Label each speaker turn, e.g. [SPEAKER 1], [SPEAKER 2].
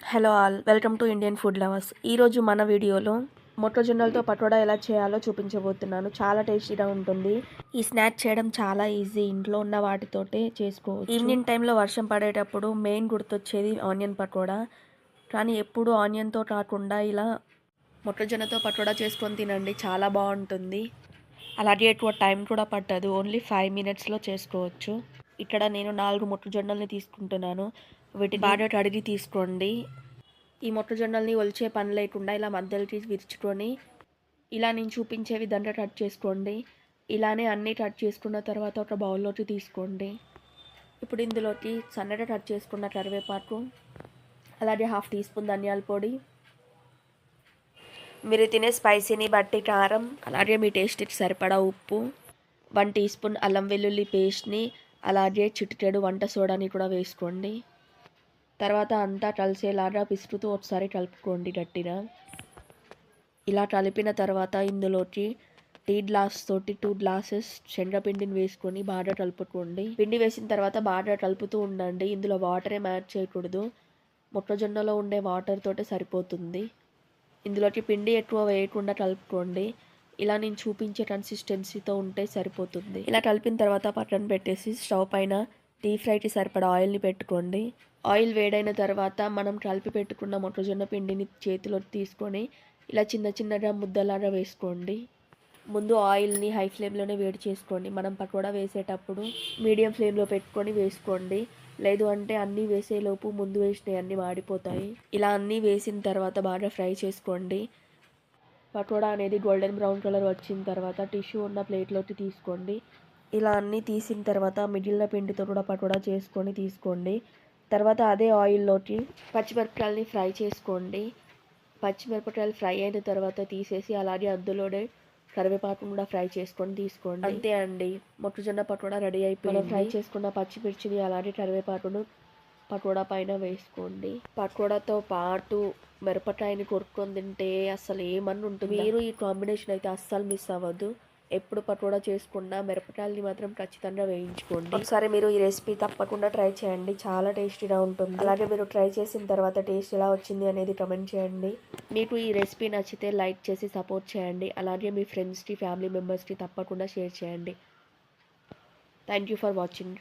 [SPEAKER 1] Hello all, welcome to Indian food lovers. ఈరోజు మన వీడియోలో మొక్కజొన్నలతో పకోడా ఎలా చేయాలో చూపించబోతున్నాను. చాలా టేస్టీగా ఉంటుంది. ఈ స్నాక్ చేయడం చాలా ఈజీ, ఇంట్లో ఉన్న వాటితోటే చేసుకోవచ్చు. ఈవినింగ్ టైంలో వర్షం పడేటప్పుడు మెయిన్ గుర్తొచ్చేది ఆనియన్ పకోడా. కానీ ఎప్పుడు ఆనియన్తో కాకుండా ఇలా మొక్కజొన్నతో పకోడా చేసుకొని తినండి, చాలా బాగుంటుంది. అలాగే ఎక్కువ టైం కూడా పట్టదు, ఓన్లీ 5 మినిట్స్లో చేసుకోవచ్చు. ఇక్కడ నేను 4 మొక్కజొన్నల్ని తీసుకుంటున్నాను. వీటిని బాగా కడిగి తీసుకోండి. ఈ మొక్కజొన్నల్ని ఒలిచే పని లేకుండా ఇలా మధ్యలోకి విరుచుకొని ఇలా నేను చూపించే విధంగా కట్ చేసుకోండి. ఇలానే అన్నీ కట్ చేసుకున్న తర్వాత ఒక బౌల్లోకి తీసుకోండి. ఇప్పుడు ఇందులోకి సన్నగా కట్ చేసుకున్న కరివేపాకు, అలాగే 1/2 టీ స్పూన్ ధనియాల పొడి, మీరు తినే స్పైసీని బట్టి కారం, అలాగే మీ టేస్ట్కి సరిపడా ఉప్పు, 1 టీ స్పూన్ అల్లం వెల్లుల్లి పేస్ట్ని, అలాగే చిటికెడు వంట సోడాని కూడా వేసుకోండి. తర్వాత అంతా కలిసేలాగా పిసుకుతూ ఒకసారి కలుపుకోండి గట్టిగా. ఇలా కలిపిన తర్వాత ఇందులోకి టీ గ్లాస్ తోటి 2 గ్లాసెస్ శనగపిండిని వేసుకొని బాగా కలుపుకోండి. పిండి వేసిన తర్వాత బాగా కలుపుతూ ఉండండి. ఇందులో వాటర్ ఏం యాడ్ చేయకూడదు, మొక్కజొన్నలో ఉండే వాటర్ తోటే సరిపోతుంది. ఇందులోకి పిండి ఎక్కువ వేయకుండా కలుపుకోండి. ఇలా నేను చూపించే కన్సిస్టెన్సీతో ఉంటే సరిపోతుంది. ఇలా కలిపిన తర్వాత పక్కన పెట్టేసి స్టవ్ పైన డీప్ ఫ్రైకి సరిపడా ఆయిల్ని పెట్టుకోండి. ఆయిల్ వేడైన తర్వాత మనం కలిపి పెట్టుకున్న మొక్కజొన్న పిండిని చేతిలోకి తీసుకొని ఇలా చిన్న చిన్నగా ముద్దలాగా వేసుకోండి. ముందు ఆయిల్ని హై ఫ్లేమ్లోనే వేడి చేసుకోండి. మనం పకోడా వేసేటప్పుడు మీడియం ఫ్లేమ్లో పెట్టుకొని వేసుకోండి. లేదు అంటే అన్నీ వేసేలోపు ముందు వేసినవి అన్నీ మాడిపోతాయి. ఇలా అన్నీ వేసిన తర్వాత బాగా ఫ్రై చేసుకోండి. పకోడా అనేది గోల్డెన్ బ్రౌన్ కలర్ వచ్చిన తర్వాత టిష్యూ ఉన్న ప్లేట్లోకి తీసుకోండి. ఇలా అన్నీ తీసిన తర్వాత మిగిలిన పిండితో కూడా పకోడా చేసుకొని తీసుకోండి. తర్వాత అదే ఆయిల్లోకి పచ్చిమిరపకాయలని ఫ్రై చేసుకోండి. పచ్చిమిరపకాయలు ఫ్రై అయిన తర్వాత తీసేసి అలాగే అందులోనే కరివేపాకును కూడా ఫ్రై చేసుకొని తీసుకోండి. అంతే అండి, మొక్కజొన్న పకోడా రెడీ అయిపోయింది. ఫ్రై చేసుకున్న పచ్చిమిర్చిని అలాగే కరివేపాకును పకోడా పైన వేసుకోండి. పకోడాతో పాటు మిరపకాయని కొరుక్కొని తింటే అస్సలు ఏమన్నా ఉంటుంది. మీరు ఈ కాంబినేషన్ అయితే అస్సలు మిస్ అవ్వద్దు. ఎప్పుడు పకోడా చేసుకున్నా మిరపకాయలని మాత్రం ఖచ్చితంగా వేయించుకోండి. ఒకసారి మీరు ఈ రెసిపీ తప్పకుండా ట్రై చేయండి, చాలా టేస్టీగా ఉంటుంది. అలాగే మీరు ట్రై చేసిన తర్వాత టేస్ట్ ఎలా వచ్చింది అనేది కమెంట్ చేయండి. మీకు ఈ రెసిపీ నచ్చితే లైక్ చేసి సపోర్ట్ చేయండి. అలాగే మీ ఫ్రెండ్స్కి, ఫ్యామిలీ మెంబర్స్కి తప్పకుండా షేర్ చేయండి. Thank you for watching.